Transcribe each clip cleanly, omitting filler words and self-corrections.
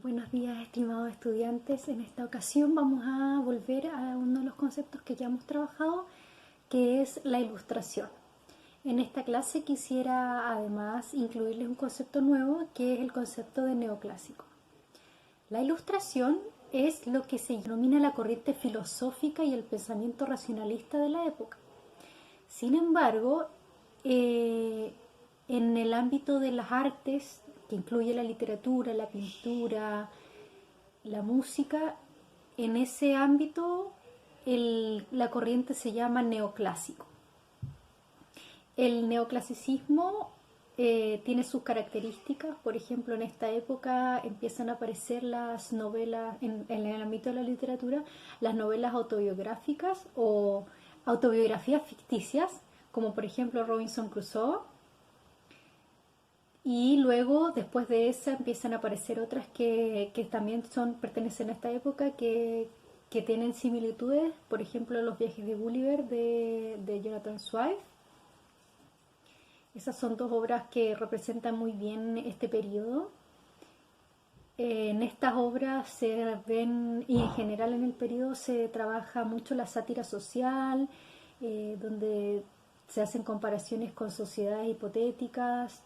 Buenos días, estimados estudiantes. En esta ocasión vamos a volver a uno de los conceptos que ya hemos trabajado, que es la ilustración. En esta clase quisiera además incluirles un concepto nuevo, que es el concepto de neoclásico. La ilustración es lo que se denomina la corriente filosófica y el pensamiento racionalista de la época. Sin embargo, en el ámbito de las artes, que incluye la literatura, la pintura, la música, en ese ámbito la corriente se llama neoclásico. El neoclasicismo tiene sus características. Por ejemplo, en esta época empiezan a aparecer las novelas, en el ámbito de la literatura, las novelas autobiográficas o autobiografías ficticias, como por ejemplo Robinson Crusoe. Y luego, después de esa, empiezan a aparecer otras que también pertenecen a esta época, que tienen similitudes. Por ejemplo, Los viajes de Gulliver de Jonathan Swift. Esas son dos obras que representan muy bien este periodo. En estas obras se ven, y en general en el periodo se trabaja mucho la sátira social, donde se hacen comparaciones con sociedades hipotéticas.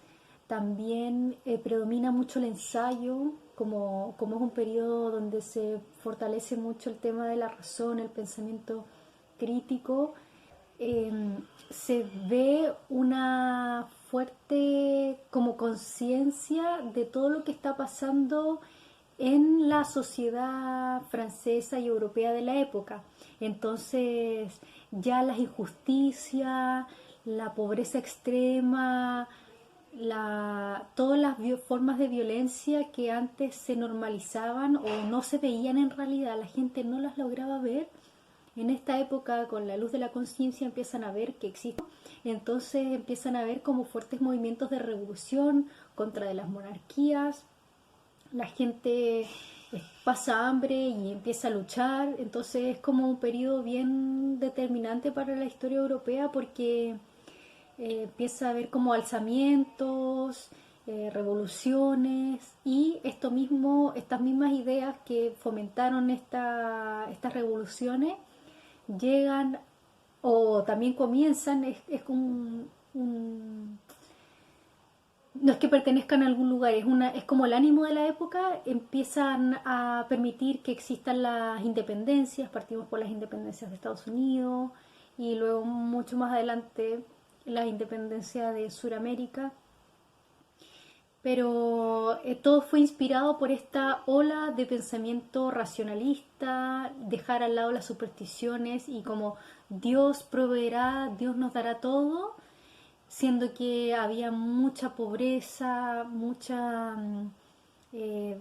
También predomina mucho el ensayo, como es un periodo donde se fortalece mucho el tema de la razón, el pensamiento crítico. eh, Se ve una fuerte como conciencia de todo lo que está pasando en la sociedad francesa y europea de la época. Entonces ya las injusticias, la pobreza extrema, todas las formas de violencia que antes se normalizaban o no se veían en realidad, la gente no las lograba ver. En esta época, con la luz de la conciencia, empiezan a ver que existen. Entonces empiezan a ver como fuertes movimientos de revolución contra de las monarquías. La gente pasa hambre y empieza a luchar. Entonces es como un periodo bien determinante para la historia europea, porque empieza a haber como alzamientos, revoluciones, y estas mismas ideas que fomentaron estas revoluciones llegan o también comienzan. Es no es que pertenezcan a algún lugar, es como el ánimo de la época. Empiezan a permitir que existan las independencias. Partimos por las independencias de Estados Unidos y luego mucho más adelante la independencia de Sudamérica. Pero todo fue inspirado por esta ola de pensamiento racionalista, dejar al lado las supersticiones y como Dios proveerá, Dios nos dará todo, siendo que había mucha pobreza, mucha eh,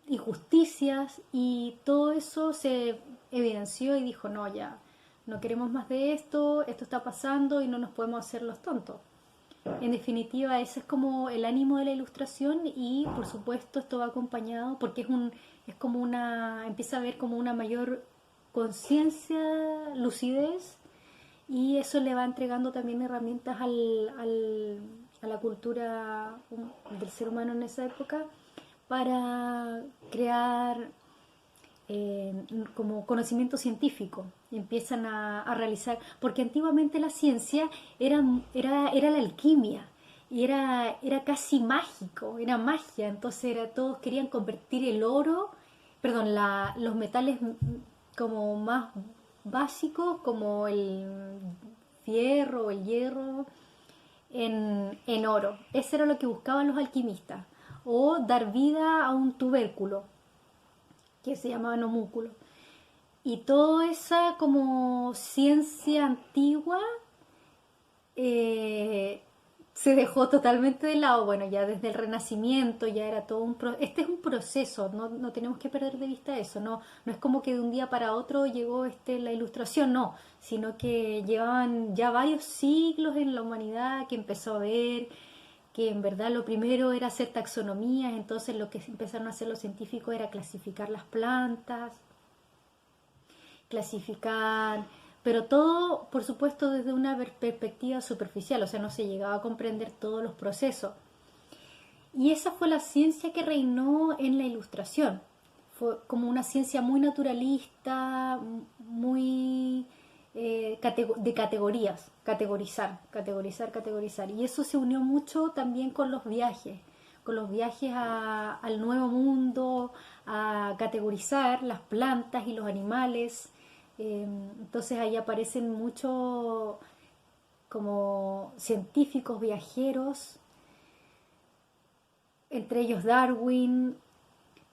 injusticias, y todo eso se evidenció y dijo, no, ya, no queremos más de esto, esto está pasando y no nos podemos hacer los tontos. En definitiva, ese es como el ánimo de la ilustración, y por supuesto esto va acompañado porque es como empieza a haber como una mayor conciencia, lucidez, y eso le va entregando también herramientas a la cultura del ser humano en esa época para crear como conocimiento científico. Empiezan a realizar, porque antiguamente la ciencia era la alquimia, y era casi mágico, era magia. Entonces todos querían convertir el oro, perdón, los metales como más básicos, como el fierro o el hierro, en oro. Eso era lo que buscaban los alquimistas, o dar vida a un tubérculo que se llamaban homúnculos. Y toda esa como ciencia antigua eh, se dejó totalmente de lado. Bueno, ya desde el Renacimiento ya era todo este es un proceso, no tenemos que perder de vista eso. No es como que de un día para otro llegó la ilustración, no, sino que llevaban ya varios siglos en la humanidad, que empezó a ver que en verdad lo primero era hacer taxonomías. Entonces lo que empezaron a hacer los científicos era clasificar las plantas, clasificar, pero todo, por supuesto, desde una perspectiva superficial. O sea, no se llegaba a comprender todos los procesos. Y esa fue la ciencia que reinó en la Ilustración. Fue como una ciencia muy naturalista, muy de categorías, categorizar. Y eso se unió mucho también con los viajes al nuevo mundo, a categorizar las plantas y los animales. Entonces ahí aparecen muchos como científicos viajeros, entre ellos Darwin,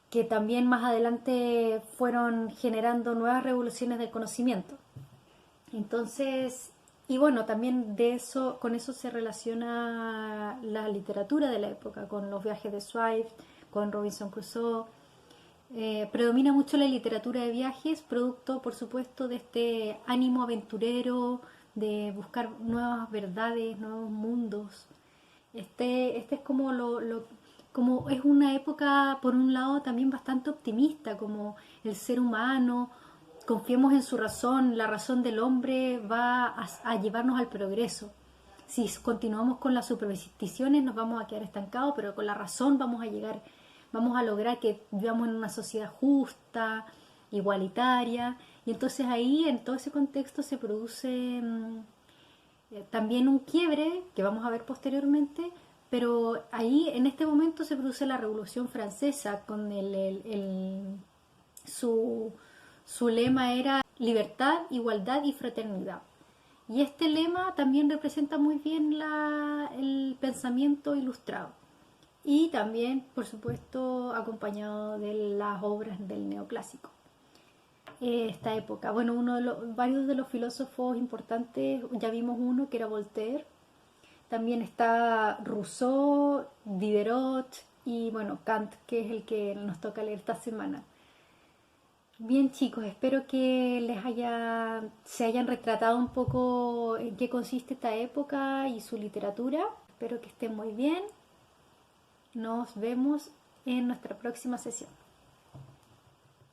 que también más adelante fueron generando nuevas revoluciones del conocimiento. Entonces, y bueno, también de eso, con eso se relaciona la literatura de la época, con los viajes de Swift, con Robinson Crusoe. Predomina mucho la literatura de viajes, producto, por supuesto, de este ánimo aventurero, de buscar nuevas verdades, nuevos mundos. Este es como como es una época, por un lado, también bastante optimista, como el ser humano, confiemos en su razón, la razón del hombre va a llevarnos al progreso. Si continuamos con las supersticiones nos vamos a quedar estancados, pero con la razón vamos a lograr que vivamos en una sociedad justa, igualitaria, y entonces ahí, en todo ese contexto, se produce también un quiebre que vamos a ver posteriormente, pero ahí en este momento se produce la Revolución Francesa con su, su lema era libertad, igualdad y fraternidad. Y este lema también representa muy bien el pensamiento ilustrado. Y también, por supuesto, acompañado de las obras del neoclásico. Esta época, bueno, varios de los filósofos importantes, ya vimos uno que era Voltaire, también está Rousseau, Diderot y bueno, Kant, que es el que nos toca leer esta semana. Bien chicos, espero que se hayan retratado un poco en qué consiste esta época y su literatura. Espero que estén muy bien. Nos vemos en nuestra próxima sesión.